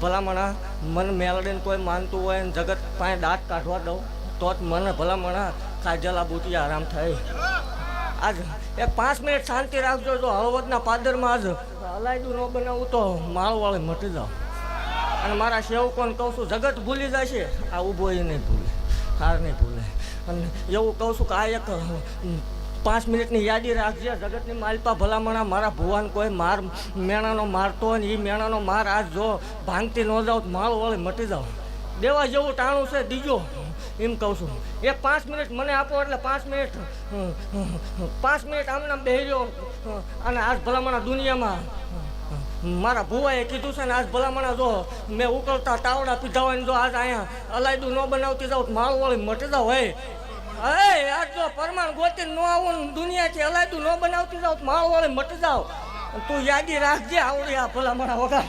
ભલામણા મને મેલડીને કોઈ માનતું હોય ને જગત પાસે દાંત કાઢવા દઉં તો જ મને ભલામણા કાજલા બુટી આરામ થાય. આજ એક 5 મિનિટ શાંતિ રાખજો. જો હળવદના પાદરમાં આજ અલાયદું ન બનાવું તો માળવાળે મટી જાઓ. અને મારા સેવકોને કહું છું, જગત ભૂલી જાય છે, આ ઊભો એ નહીં ભૂલે, હાર નહીં ભૂલે. અને એવું કહું છું કે આ એક 5 મિનિટની યાદી રાખજે. જગતની માલપા ભલામણા મારા ભુવાન કોઈ માર મેણાનો મારતો હોય ને એ મેણાનો માર આજ જો ભાંગતી ન જાઓ તો માળવાળે મટી જાઓ. દેવા જેવું ટાણું છે દીજો એમ કહું છું. એક 5 મિનિટ મને આપો એટલે 5 મિનિટ આમને આમ બેસી રહ્યો. અને આજ ભલામણા દુનિયામાં મારા ભુવાએ કીધું છે ને આજ ભલામણા જો મેં ઉકળતા તાવડા પીધા હોય ને જો આજ અહીંયા અલાયદું ન બનાવતી જાઉં માળવાળી મટી જાવ. હે આજ જો પરમાણ ગોતી ન આવું ને દુનિયાથી અલાયદું ન બનાવતી જાઉં માળવાળી મટી જાવ. તું યાદી રાખજે આવડી આ ભલામણા વગર.